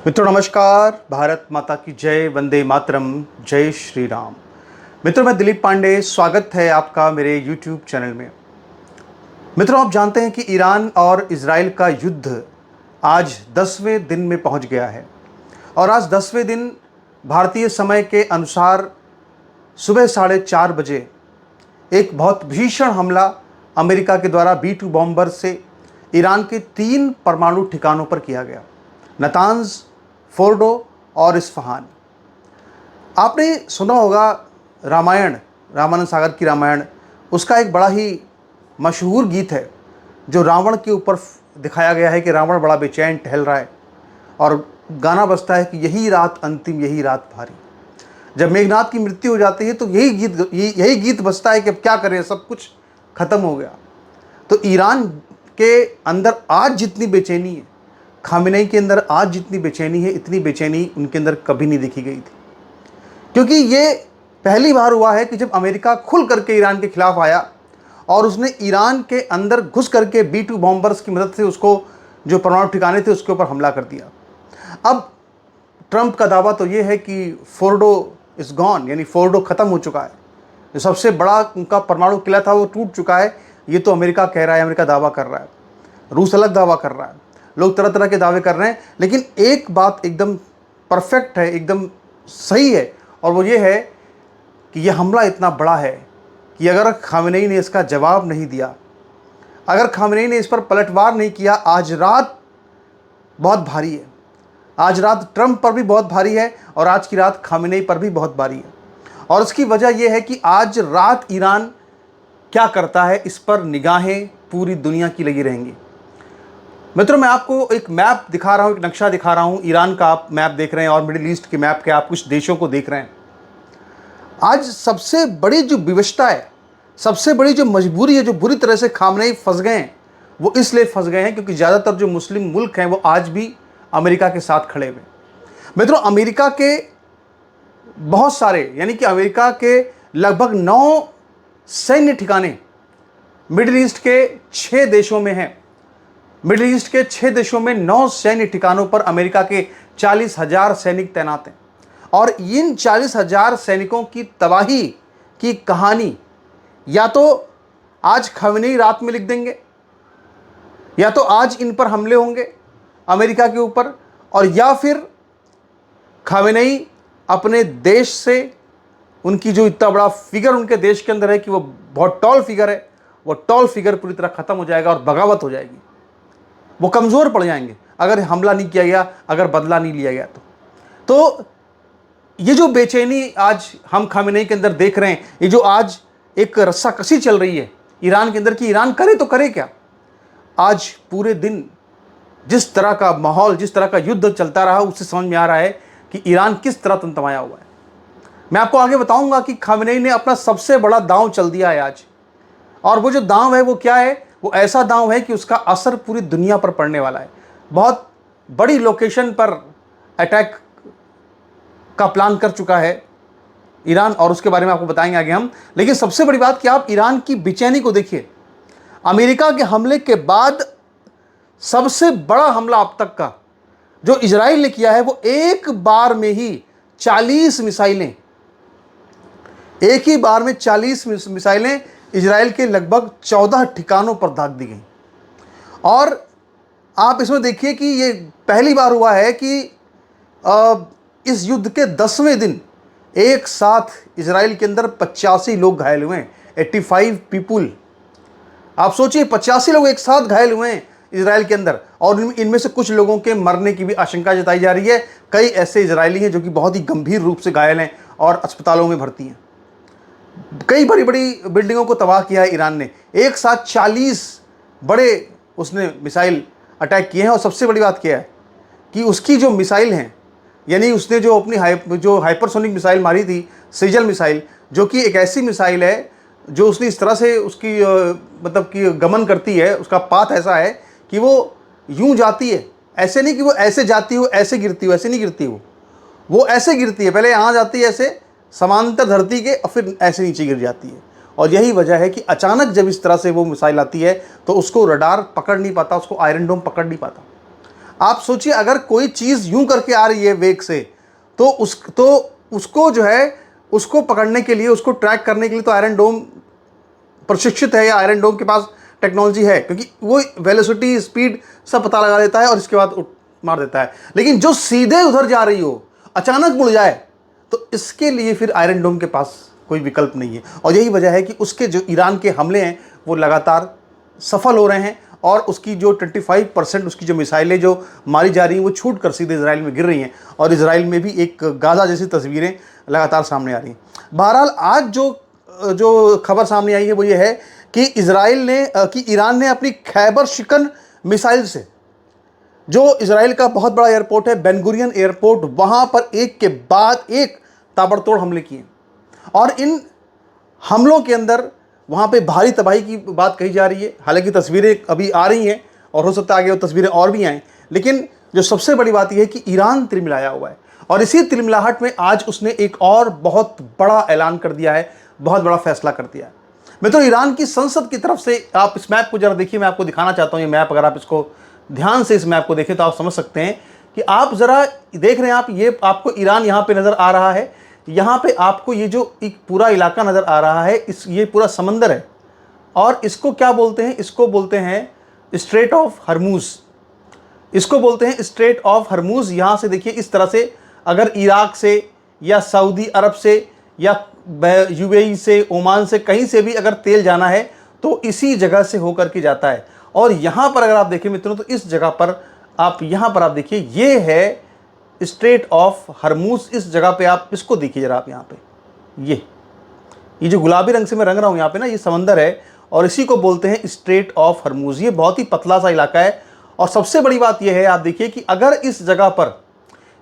मित्रों नमस्कार। भारत माता की जय, वंदे मातरम, जय श्री राम। मित्रों मैं दिलीप पांडे, स्वागत है आपका मेरे YouTube चैनल में। मित्रों आप जानते हैं कि ईरान और इजराइल का युद्ध आज 10वें दिन में पहुंच गया है और आज 10वें दिन भारतीय समय के अनुसार सुबह 4:30 बजे एक बहुत भीषण हमला अमेरिका के द्वारा B-2 बॉम्बर से ईरान के 3 परमाणु ठिकानों पर किया गया, नतांज, फोर्डो और इस्फहान। आपने सुना होगा रामायण, रामानंद सागर की रामायण, उसका एक बड़ा ही मशहूर गीत है जो रावण के ऊपर दिखाया गया है कि रावण बड़ा बेचैन टहल रहा है और गाना बजता है कि यही रात अंतिम, यही रात भारी। जब मेघनाथ की मृत्यु हो जाती है तो यही गीत बजता है कि अब क्या करें, सब कुछ खत्म हो गया। तो ईरान के अंदर आज जितनी बेचैनी है, खामेनेई के अंदर आज जितनी बेचैनी है, इतनी बेचैनी उनके अंदर कभी नहीं देखी गई थी। क्योंकि ये पहली बार हुआ है कि जब अमेरिका खुल करके ईरान के खिलाफ आया और उसने ईरान के अंदर घुस करके B-2 बॉम्बर्स की मदद से उसको जो परमाणु ठिकाने थे उसके ऊपर हमला कर दिया। अब ट्रंप का दावा तो ये है कि फोर्डो इज गॉन, यानी फोर्डो ख़त्म हो चुका है। जो सबसे बड़ा उनका परमाणु किला था वो टूट चुका है। ये तो अमेरिका कह रहा है, अमेरिका दावा कर रहा है, रूस अलग दावा कर रहा है, लोग तरह तरह के दावे कर रहे हैं। लेकिन एक बात एकदम परफेक्ट है, एकदम सही है, और वो ये है कि यह हमला इतना बड़ा है कि अगर खामेनेई ने इसका जवाब नहीं दिया, अगर खामेनेई ने इस पर पलटवार नहीं किया, आज रात बहुत भारी है। आज रात ट्रंप पर भी बहुत भारी है और आज की रात खामेनेई पर भी बहुत भारी है। और उसकी वजह यह है कि आज रात ईरान क्या करता है, इस पर निगाहें पूरी दुनिया की लगी रहेंगी। मित्रों मैं आपको एक मैप दिखा रहा हूँ, एक नक्शा दिखा रहा हूँ। ईरान का आप मैप देख रहे हैं और मिडिल ईस्ट के मैप के आप कुछ देशों को देख रहे हैं। आज सबसे बड़ी जो विवशता है, सबसे बड़ी जो मजबूरी है, जो बुरी तरह से खामेनेई फंस गए हैं, वो इसलिए फंस गए हैं क्योंकि ज़्यादातर जो मुस्लिम मुल्क हैं वो आज भी अमेरिका के साथ खड़े हुए। मित्रों अमेरिका के बहुत सारे, यानी कि अमेरिका के लगभग 9 सैन्य ठिकाने मिडिल ईस्ट के 6 देशों में हैं। मिडिल ईस्ट के 6 देशों में 9 सैन्य ठिकानों पर अमेरिका के 40,000 सैनिक तैनात हैं। और इन 40,000 सैनिकों की तबाही की कहानी या तो आज खामेनेई रात में लिख देंगे, या तो आज इन पर हमले होंगे अमेरिका के ऊपर, और या फिर खामेनेई अपने देश से, उनकी जो इतना बड़ा फिगर उनके देश के अंदर है कि वो बहुत टॉल फिगर है, वो टॉल फिगर पूरी तरह ख़त्म हो जाएगा और बगावत हो जाएगी। वो कमज़ोर पड़ जाएंगे अगर हमला नहीं किया गया, अगर बदला नहीं लिया गया तो ये जो बेचैनी आज हम खामेनेई के अंदर देख रहे हैं, ये जो आज एक रस्साकसी चल रही है ईरान के अंदर कि ईरान करे तो करे क्या। आज पूरे दिन जिस तरह का माहौल, जिस तरह का युद्ध चलता रहा, उससे समझ में आ रहा है कि ईरान किस तरह तंतमाया हुआ है। मैं आपको आगे बताऊंगा कि खामेनेई ने अपना सबसे बड़ा दांव चल दिया है आज, और वो जो दांव है वो क्या है, वो ऐसा दांव है कि उसका असर पूरी दुनिया पर पड़ने वाला है। बहुत बड़ी लोकेशन पर अटैक का प्लान कर चुका है ईरान, और उसके बारे में आपको बताएंगे आगे हम। लेकिन सबसे बड़ी बात कि आप ईरान की बेचैनी को देखिए। अमेरिका के हमले के बाद सबसे बड़ा हमला अब तक का जो इजराइल ने किया है, वो एक बार में ही 40 मिसाइलें, एक ही बार में 40 मिसाइलें इजराइल के लगभग 14 ठिकानों पर दाग दी गई। और आप इसमें देखिए कि ये पहली बार हुआ है कि इस युद्ध के 10वें दिन एक साथ इजराइल के अंदर 85 लोग घायल हुए हैं, 85 पीपुल। आप सोचिए 85 लोग एक साथ घायल हुए हैं इजराइल के अंदर, और इनमें से कुछ लोगों के मरने की भी आशंका जताई जा रही है। कई ऐसे इजरायली हैं जो कि बहुत ही गंभीर रूप से घायल हैं और अस्पतालों में भर्ती हैं। कई बड़ी बड़ी बिल्डिंगों को तबाह किया है ईरान ने। एक साथ 40 बड़े उसने मिसाइल अटैक किए हैं। और सबसे बड़ी बात क्या है कि उसकी जो मिसाइल हैं, यानी उसने जो अपनी जो हाइपरसोनिक मिसाइल मारी थी, सेजल मिसाइल, जो कि एक ऐसी मिसाइल है जो उसने इस तरह से उसकी मतलब कि गमन करती है, उसका पाथ ऐसा है कि वो यूं जाती है, ऐसे नहीं कि वो ऐसे जाती हो ऐसे गिरती हो, ऐसे नहीं गिरती वो ऐसे गिरती है। पहले यहाँ जाती है ऐसे समांतर धरती के, और फिर ऐसे नीचे गिर जाती है। और यही वजह है कि अचानक जब इस तरह से वो मिसाइल आती है तो उसको रडार पकड़ नहीं पाता, उसको आयरन डोम पकड़ नहीं पाता। आप सोचिए अगर कोई चीज़ यूं करके आ रही है वेग से, तो उसको जो है उसको पकड़ने के लिए, उसको ट्रैक करने के लिए तो आयरन डोम प्रशिक्षित है, या आयरन डोम के पास टेक्नोलॉजी है, क्योंकि वो वेलोसिटी, स्पीड सब पता लगा देता है और इसके बाद मार देता है। लेकिन जो सीधे उधर जा रही हो, अचानक मुड़ जाए, तो इसके लिए फिर आयरन डोम के पास कोई विकल्प नहीं है। और यही वजह है कि उसके जो ईरान के हमले हैं वो लगातार सफल हो रहे हैं, और उसकी जो 25% उसकी जो मिसाइलें जो मारी जा रही हैं वो छूट कर सीधे इजराइल में गिर रही हैं, और इजराइल में भी एक गाज़ा जैसी तस्वीरें लगातार सामने आ रही हैं। बहरहाल आज जो खबर सामने आई है वो ये है कि ईरान ने अपनी खैबर शिकन मिसाइल से, जो इजराइल का बहुत बड़ा एयरपोर्ट है बेन गुरियन एयरपोर्ट, वहाँ पर एक के बाद एक ताबड़तोड़ हमले किए। और इन हमलों के अंदर वहाँ पे भारी तबाही की बात कही जा रही है। हालांकि तस्वीरें अभी आ रही हैं और हो सकता है आगे वो तस्वीरें और भी आएँ, लेकिन जो सबसे बड़ी बात यह है कि ईरान तिलमिलाया हुआ है, और इसी तिलमिलाहट में आज उसने एक और बहुत बड़ा ऐलान कर दिया है, बहुत बड़ा फैसला कर दिया है। मित्रों, ईरान की संसद की तरफ से, आप इस मैप को जरा देखिए, मैं आपको दिखाना चाहता हूँ ये मैप। अगर आप इसको ध्यान से इस मैप को देखें तो आप समझ सकते हैं कि आप जरा देख रहे हैं, आप ये आपको ईरान यहाँ पे नज़र आ रहा है, यहाँ पे आपको ये जो एक पूरा इलाका नज़र आ रहा है, ये पूरा समंदर है, और इसको क्या बोलते हैं? इसको बोलते हैं स्ट्रेट ऑफ हरमूज, इसको बोलते हैं स्ट्रेट ऑफ हरमूज। यहाँ से देखिए इस तरह से अगर इराक से या सऊदी अरब से या यूएई से, ओमान से, कहीं से भी अगर तेल जाना है तो इसी जगह से होकर के जाता है। और यहाँ पर अगर आप देखें मित्रों, तो इस जगह पर आप यहाँ पर आप देखिए, ये है स्ट्रेट ऑफ हरमूज। इस जगह पे आप इसको देखिए जरा, आप यहाँ पे ये जो गुलाबी रंग से मैं रंग रहा हूँ यहाँ पे ना, ये समंदर है, और इसी को बोलते हैं स्ट्रेट ऑफ हरमूज। ये बहुत ही पतला सा इलाका है। और सबसे बड़ी बात यह है, आप देखिए कि अगर इस जगह पर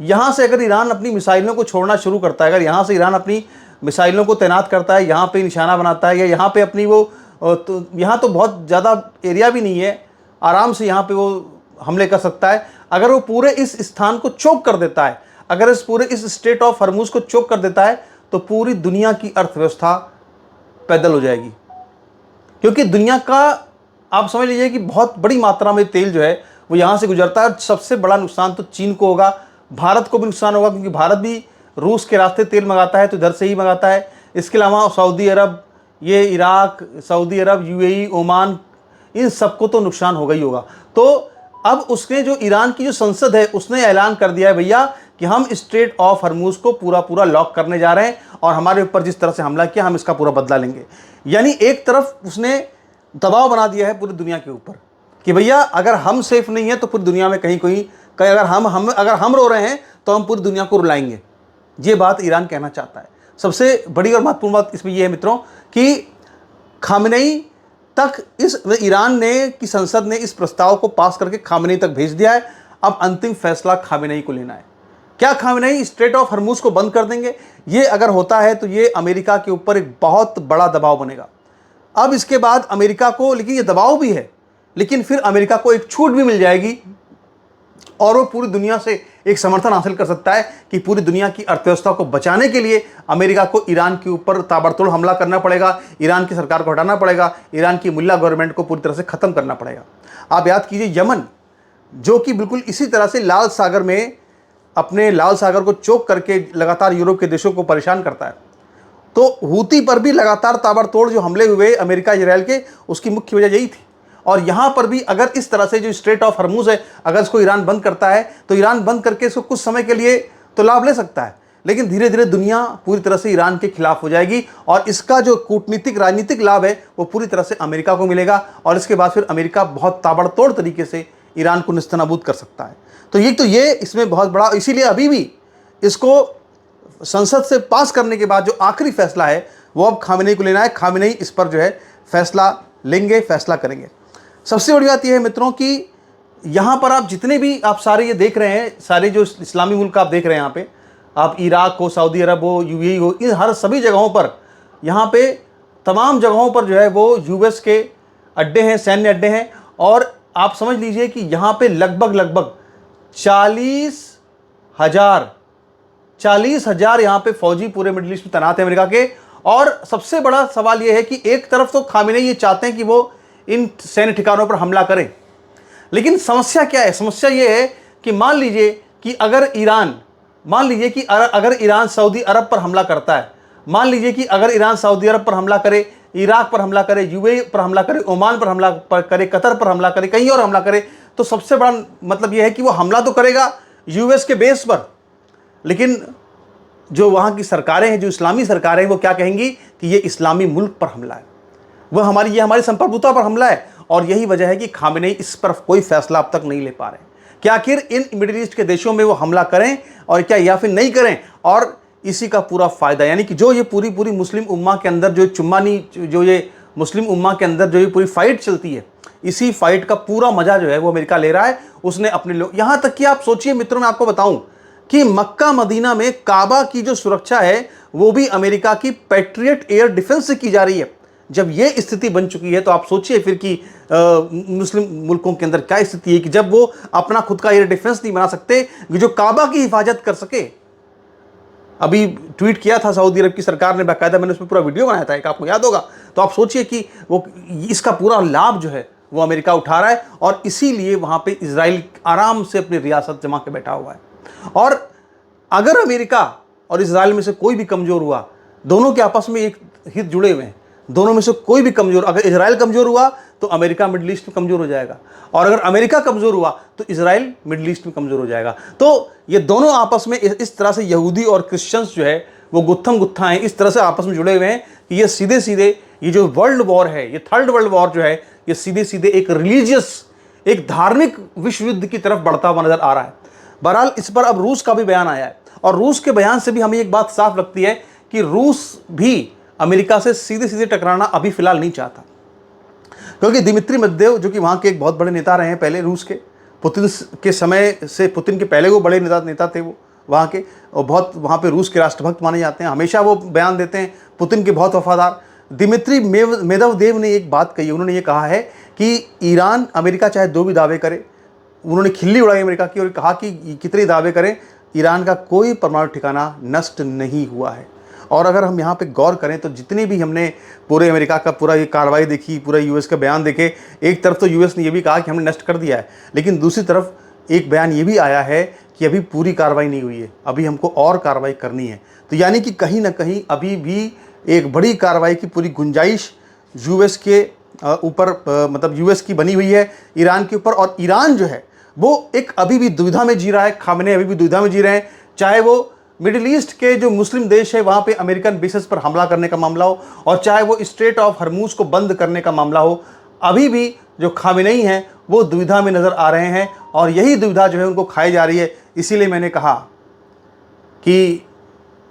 यहाँ से अगर ईरान अपनी मिसाइलों को छोड़ना शुरू करता है, अगर यहाँ से ईरान अपनी मिसाइलों को तैनात करता है, यहाँ पे निशाना बनाता है, या यहाँ पे अपनी तो यहाँ तो बहुत ज़्यादा एरिया भी नहीं है, आराम से यहाँ पे वो हमले कर सकता है। अगर वो पूरे इस स्थान को चोक कर देता है, अगर इस स्ट्रेट ऑफ हरमूज को चोक कर देता है, तो पूरी दुनिया की अर्थव्यवस्था पैदल हो जाएगी। क्योंकि दुनिया का आप समझ लीजिए कि बहुत बड़ी मात्रा में तेल जो है वो यहाँ से गुजरता है, और सबसे बड़ा नुकसान तो चीन को होगा, भारत को भी नुकसान होगा, क्योंकि भारत भी रूस के रास्ते तेल मंगाता है तो इधर से ही मंगाता है। इसके अलावा सऊदी अरब, ये इराक, सऊदी अरब, यूएई, ओमान, इन सबको तो नुकसान होगा ही होगा। तो अब उसने जो ईरान की जो संसद है उसने ऐलान कर दिया है भैया कि हम स्ट्रेट ऑफ हरमूज को पूरा लॉक करने जा रहे हैं, और हमारे ऊपर जिस तरह से हमला किया हम इसका पूरा बदला लेंगे। यानी एक तरफ उसने दबाव बना दिया है पूरी दुनिया के ऊपर कि भैया अगर हम सेफ नहीं है तो पूरी दुनिया में कहीं अगर हम रो रहे हैं तो हम पूरी दुनिया को रुलाएंगे। ये बात ईरान कहना चाहता है। सबसे बड़ी और महत्वपूर्ण बात इसमें यह है मित्रों कि खामेनेई तक ईरान की संसद ने इस प्रस्ताव को पास करके खामेनेई तक भेज दिया है। अब अंतिम फैसला खामेनेई को लेना है। क्या खामेनेई स्ट्रेट ऑफ हरमूज को बंद कर देंगे? ये अगर होता है तो ये अमेरिका के ऊपर एक बहुत बड़ा दबाव बनेगा। अब इसके बाद अमेरिका को, लेकिन ये दबाव भी है, लेकिन फिर अमेरिका को एक छूट भी मिल जाएगी, और वो पूरी दुनिया से एक समर्थन हासिल कर सकता है कि पूरी दुनिया की अर्थव्यवस्था को बचाने के लिए अमेरिका को ईरान के ऊपर ताबड़तोड़ हमला करना पड़ेगा, ईरान की सरकार को हटाना पड़ेगा, ईरान की मुल्ला गवर्नमेंट को पूरी तरह से ख़त्म करना पड़ेगा। आप याद कीजिए, यमन जो कि बिल्कुल इसी तरह से लाल सागर में अपने लाल सागर को चोक करके लगातार यूरोप के देशों को परेशान करता है, तो हूती पर भी लगातार ताबड़तोड़ जो हमले हुए अमेरिका इजराइल के, उसकी मुख्य वजह यही थी। और यहाँ पर भी अगर इस तरह से जो स्ट्रेट ऑफ हरमूज है, अगर इसको ईरान बंद करता है तो ईरान बंद करके इसको कुछ समय के लिए तो लाभ ले सकता है, लेकिन धीरे धीरे दुनिया पूरी तरह से ईरान के खिलाफ हो जाएगी, और इसका जो कूटनीतिक राजनीतिक लाभ है वो पूरी तरह से अमेरिका को मिलेगा, और इसके बाद फिर अमेरिका बहुत ताबड़तोड़ तरीके से ईरान को निस्तनाबूद कर सकता है। तो ये इसमें बहुत बड़ा, इसीलिए अभी भी इसको संसद से पास करने के बाद जो आखिरी फैसला है वो अब खामेनेई को लेना है। खामेनेई इस पर जो है फैसला लेंगे, फैसला करेंगे। सबसे बड़ी बात यह है मित्रों कि यहाँ पर आप जितने भी आप सारे ये देख रहे हैं, सारे जो इस्लामी मुल्क आप देख रहे हैं, यहाँ पे आप इराक हो, सऊदी अरब हो, यूएई हो, इन हर सभी जगहों पर, यहाँ पे तमाम जगहों पर जो है वो यूएस के अड्डे हैं, सैन्य अड्डे हैं, और आप समझ लीजिए कि यहाँ पे लगभग 40,000 यहाँ पे फौजी पूरे मिडिल ईस्ट में तैनात है अमेरिका के। और सबसे बड़ा सवाल ये है कि एक तरफ तो खामेनेई ये चाहते हैं कि वो इन सैन्य ठिकानों पर हमला करें, लेकिन समस्या क्या है? समस्या ये है कि मान लीजिए कि अगर ईरान सऊदी अरब पर हमला करता है, मान लीजिए कि अगर ईरान सऊदी अरब पर हमला करे, इराक पर हमला करे, यूएई पर हमला करे, ओमान पर हमला करे, कतर पर हमला करे, कहीं और हमला करे, तो सबसे बड़ा मतलब यह है कि वो हमला तो करेगा यूएस के बेस पर, लेकिन जो वहाँ की सरकारें हैं, जो इस्लामी सरकारें हैं, वो क्या कहेंगी कि ये इस्लामी मुल्क पर हमला है, ये हमारी संप्रभुता पर हमला है। और यही वजह है कि खामेनेई इस पर कोई फैसला अब तक नहीं ले पा रहे कि आखिर इन मिडिल ईस्ट के देशों में वो हमला करें और क्या या फिर नहीं करें। और इसी का पूरा फायदा, यानी कि जो ये पूरी मुस्लिम उम्मा के अंदर जो ये पूरी फाइट चलती है, इसी फाइट का पूरा मजा जो है वो अमेरिका ले रहा है। उसने अपने लोग, यहां तक कि आप सोचिए मित्रों, मैं आपको बताऊं कि मक्का मदीना में काबा की जो सुरक्षा है वो भी अमेरिका की पैट्रियट एयर डिफेंस से की जा रही है। जब ये स्थिति बन चुकी है तो आप सोचिए फिर कि मुस्लिम मुल्कों के अंदर क्या स्थिति है कि जब वो अपना खुद का एयर डिफेंस नहीं बना सकते कि जो काबा की हिफाजत कर सके। अभी ट्वीट किया था सऊदी अरब की सरकार ने, बाकायदा मैंने उसमें पूरा वीडियो बनाया था एक, आपको याद होगा। तो आप सोचिए कि वो इसका पूरा लाभ जो है वो अमेरिका उठा रहा है, और इसीलिए वहां पे इजराइल आराम से अपनी रियासत जमा के बैठा हुआ है। और अगर अमेरिका और इजराइल में से कोई भी कमजोर हुआ, दोनों के आपस में एक हित जुड़े हुए हैं, दोनों में से कोई भी कमजोर, अगर इजराइल कमजोर हुआ तो अमेरिका मिडिल ईस्ट में कमजोर हो जाएगा, और अगर अमेरिका कमजोर हुआ तो इजराइल मिडिल ईस्ट में कमजोर हो जाएगा। तो ये दोनों आपस में इस तरह से यहूदी और क्रिश्चियंस जो है वो गुत्थम गुत्था हैं, इस तरह से आपस में जुड़े हुए हैं कि ये सीधे सीधे ये जो वर्ल्ड वॉर है, ये थर्ड वर्ल्ड वॉर जो है, ये सीधे सीधे एक रिलीजियस, एक धार्मिक विश्व युद्ध की तरफ बढ़ता हुआ नजर आ रहा है। बहरहाल इस पर अब रूस का भी बयान आया है, और रूस के बयान से भी हमें एक बात साफ लगती है कि रूस भी अमेरिका से सीधे सीधे टकराना अभी फिलहाल नहीं चाहता, क्योंकि दिमित्री मेदवेदेव जो कि वहाँ के एक बहुत बड़े नेता रहे हैं पहले रूस के, पुतिन के समय से, पुतिन के पहले वो बड़े नेता थे वो वहाँ के, और बहुत वहाँ पे रूस के राष्ट्रभक्त माने जाते हैं, हमेशा वो बयान देते हैं, पुतिन के बहुत वफादार। दिमित्री मेदवेदेव ने एक बात कही, उन्होंने ये कहा है कि ईरान, अमेरिका चाहे दो भी दावे करे, उन्होंने खिल्ली उड़ाई अमेरिका की और कहा कि कितने दावे करें, ईरान का कोई परमाणु ठिकाना नष्ट नहीं हुआ है। और अगर हम यहाँ पे गौर करें तो जितने भी हमने पूरे अमेरिका का पूरा ये कार्रवाई देखी, पूरा यूएस का बयान देखे, एक तरफ तो यूएस ने ये भी कहा कि हमने नष्ट कर दिया है, लेकिन दूसरी तरफ एक बयान ये भी आया है कि अभी पूरी कार्रवाई नहीं हुई है, अभी हमको और कार्रवाई करनी है। तो यानी कि कहीं ना कहीं अभी भी एक बड़ी कार्रवाई की पूरी गुंजाइश यूएस के ऊपर, मतलब यूएस की बनी हुई है ईरान के ऊपर। और ईरान जो है वो एक अभी भी दुविधा में जी रहा है, खामेनेई अभी भी दुविधा में जी रहे हैं, चाहे वो मिडिल ईस्ट के जो मुस्लिम देश है वहाँ पे अमेरिकन बेसिस पर हमला करने का मामला हो, और चाहे वो स्ट्रेट ऑफ हरमूज को बंद करने का मामला हो, अभी भी जो खामेनेई हैं वो दुविधा में नज़र आ रहे हैं, और यही दुविधा जो है उनको खाई जा रही है। इसीलिए मैंने कहा कि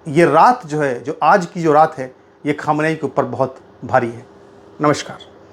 ये रात जो है, जो आज की जो रात है, ये खामेनेई के ऊपर बहुत भारी है। नमस्कार।